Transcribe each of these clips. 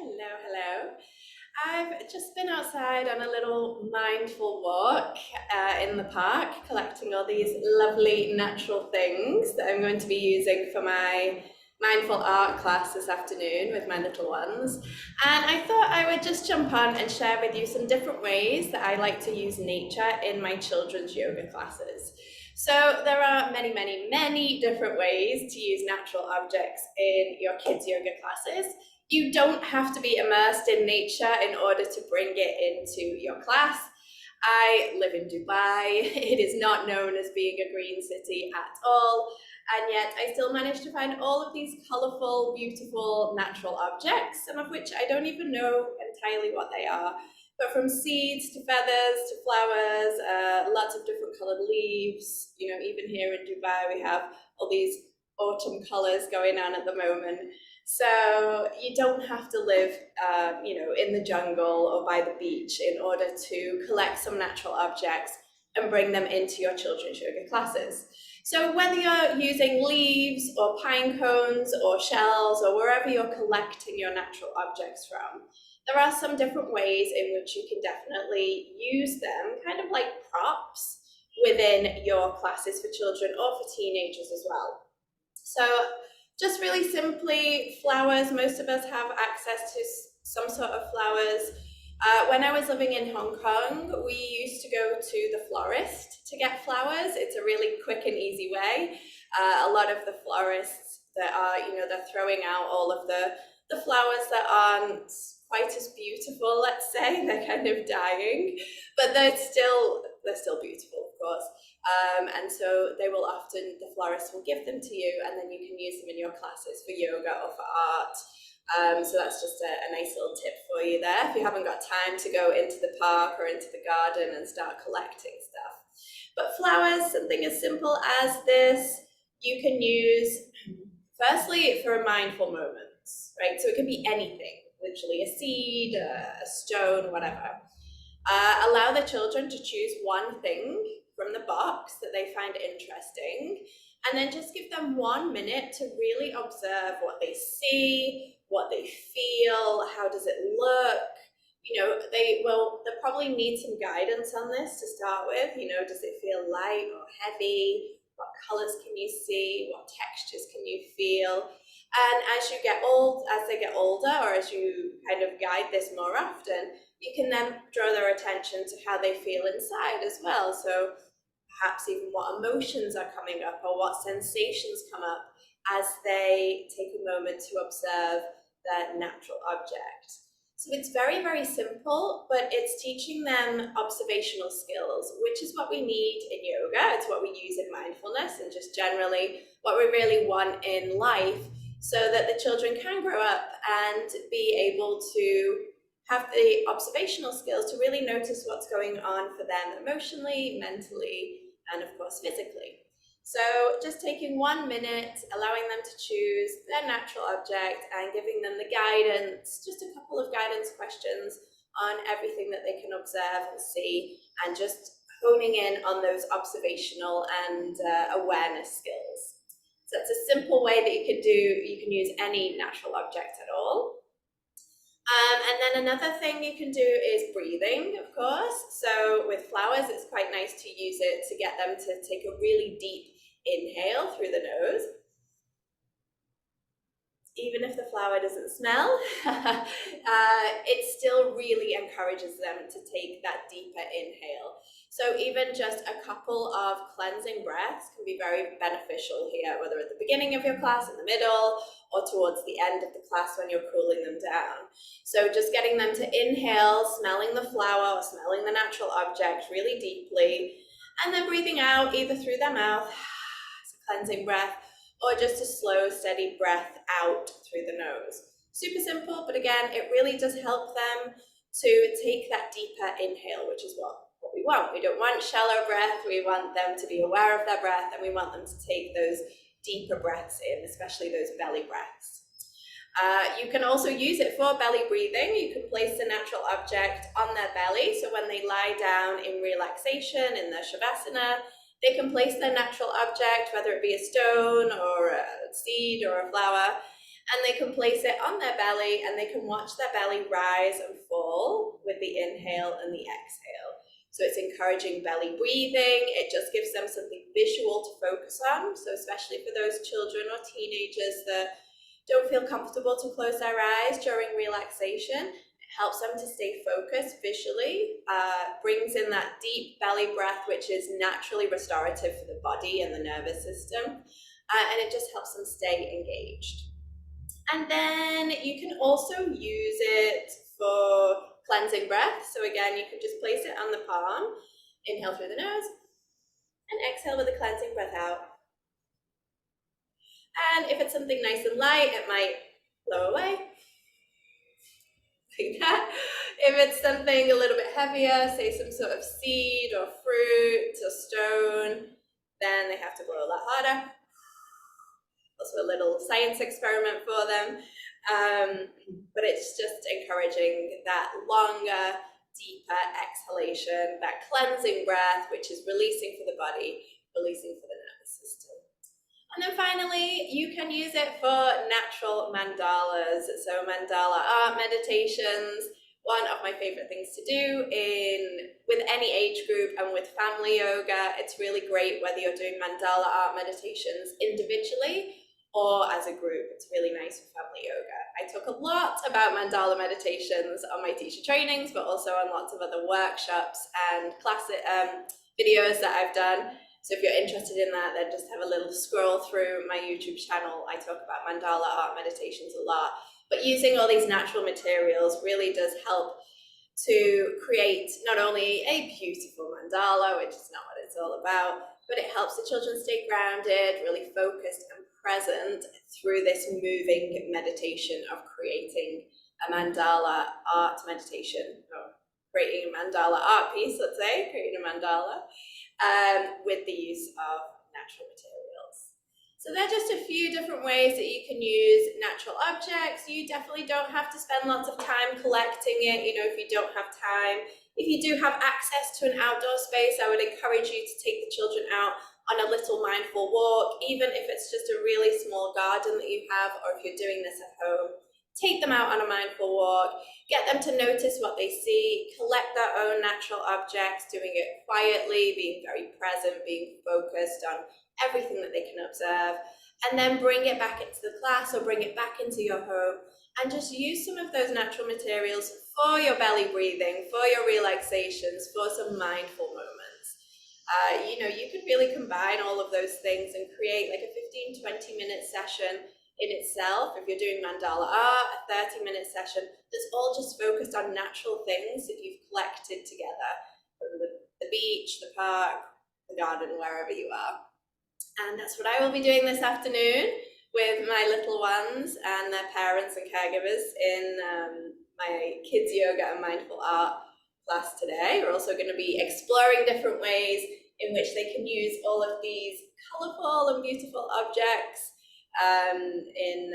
Hello, hello. I've just been outside on a little mindful walk in the park, collecting all these lovely natural things that I'm going to be using for my mindful art class this afternoon with my little ones. And I thought I would just jump on and share with you some different ways that I like to use nature in my children's yoga classes. So there are many, many, many different ways to use natural objects in your kids' yoga classes. You don't have to be immersed in nature in order to bring it into your class. I live in Dubai. It is not known as being a green city at all. And yet I still manage to find all of these colorful, beautiful natural objects, some of which I don't even know entirely what they are. But from seeds to feathers to flowers, lots of different colored leaves. Even here in Dubai, we have all these autumn colors going on at the moment. So you don't have to live, in the jungle or by the beach in order to collect some natural objects and bring them into your children's yoga classes. So whether you're using leaves or pine cones or shells or wherever you're collecting your natural objects from, there are some different ways in which you can definitely use them, kind of like props within your classes for children or for teenagers as well. So just really simply, flowers. Most of us have access to some sort of flowers. When I was living in Hong Kong, we used to go to the florist to get flowers. It's a really quick and easy way. A lot of the florists that are, they're throwing out all of the flowers that aren't quite as beautiful, let's say. They're kind of dying, but they're still beautiful, of course. And so the florist will give them to you, and then you can use them in your classes for yoga or for art. So that's just a nice little tip for you there if you haven't got time to go into the park or into the garden and start collecting stuff. But flowers, something as simple as this, you can use firstly for a mindful moment, right? So it can be anything, literally a seed, a stone, whatever. Allow the children to choose one thing from the box that they find interesting, and then just give them 1 minute to really observe what they see, what they feel, how does it look. They'll probably need some guidance on this to start with. Does it feel light or heavy? What colors can you see? What textures can you feel? And as they get older, or as you kind of guide this more often, you can then draw their attention to how they feel inside as well. So perhaps even what emotions are coming up or what sensations come up as they take a moment to observe their natural object. So it's very, very simple, but it's teaching them observational skills, which is what we need in yoga. It's what we use in mindfulness and just generally what we really want in life, so that the children can grow up and be able to have the observational skills to really notice what's going on for them emotionally, mentally, and of course physically. So just taking 1 minute, allowing them to choose their natural object and giving them the guidance, just a couple of guidance questions on everything that they can observe and see, and just honing in on those observational and awareness skills. So it's a simple way that you can use any natural object at all. And then another thing you can do is breathing, of course. So with flowers, it's quite nice to use it to get them to take a really deep inhale through the nose. Even if the flower doesn't smell, it still really encourages them to take that deeper inhale. So even just a couple of cleansing breaths can be very beneficial here, whether at the beginning of your class, in the middle, or towards the end of the class when you're cooling them down. So just getting them to inhale, smelling the flower or smelling the natural object really deeply, and then breathing out either through their mouth, as a cleansing breath, or just a slow, steady breath out through the nose. Super simple, but again, it really does help them to take that deeper inhale, which is what we want. We don't want shallow breath. We want them to be aware of their breath, and we want them to take those deeper breaths in, especially those belly breaths. You can also use it for belly breathing. You can place a natural object on their belly, so when they lie down in relaxation in their shavasana, they can place their natural object, whether it be a stone or a seed or a flower, and they can place it on their belly and they can watch their belly rise and fall with the inhale and the exhale. So it's encouraging belly breathing. It just gives them something visual to focus on. So especially for those children or teenagers that don't feel comfortable to close their eyes during relaxation, it helps them to stay focused visually, brings in that deep belly breath, which is naturally restorative for the body and the nervous system, and it just helps them stay engaged. And then you can also use it for cleansing breath. So again, you can just place it on the palm, inhale through the nose, and exhale with a cleansing breath out. And if it's something nice and light, it might blow away, like that. If it's something a little bit heavier, say some sort of seed or fruit or stone, then they have to blow a lot harder. Also a little science experiment for them, but it's just encouraging that longer, deeper exhalation, that cleansing breath, which is releasing for the body, releasing for the nervous system. And then finally, you can use it for natural mandalas. So mandala art meditations, one of my favorite things to do with any age group and with family yoga. It's really great whether you're doing mandala art meditations individually or as a group. It's really nice for family yoga. I talk a lot about mandala meditations on my teacher trainings, but also on lots of other workshops and videos that I've done. So if you're interested in that, then just have a little scroll through my YouTube channel. I talk about mandala art meditations a lot. But using all these natural materials really does help to create not only a beautiful mandala, which is not what it's all about, but it helps the children stay grounded, really focused and present through this moving meditation of creating a mandala art meditation, or creating a mandala art piece, let's say, creating a mandala, with the use of natural materials. So there are just a few different ways that you can use natural objects. You definitely don't have to spend lots of time collecting it, if you don't have time. If you do have access to an outdoor space, I would encourage you to take the children out on a little mindful walk, even if it's just a really small garden that you have, or if you're doing this at home. Take them out on a mindful walk, get them to notice what they see, collect their own natural objects, doing it quietly, being very present, being focused on everything that they can observe, and then bring it back into the class or bring it back into your home and just use some of those natural materials for your belly breathing, for your relaxations, for some mindful moments. You could really combine all of those things and create like a 15-20 minute session in itself. If you're doing mandala art, a 30-minute session that's all just focused on natural things that you've collected together from the beach, the park, the garden, wherever you are. And that's what I will be doing this afternoon with my little ones and their parents and caregivers in my kids yoga and mindful art class today. We're also going to be exploring different ways in which they can use all of these colorful and beautiful objects in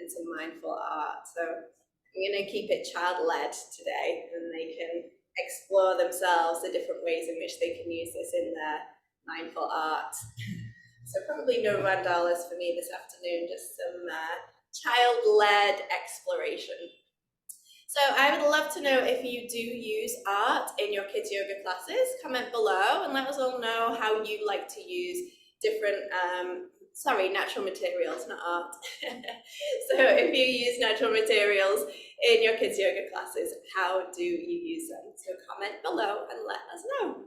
some mindful art. So I'm going to keep it child-led today, and they can explore themselves the different ways in which they can use this in their mindful art. So probably no mandalas for me this afternoon, just some child-led exploration. So I would love to know if you do use art in your kids yoga classes. Comment below and let us all know how you like to use different, natural materials, not art. So if you use natural materials in your kids yoga classes, how do you use them? So comment below and let us know.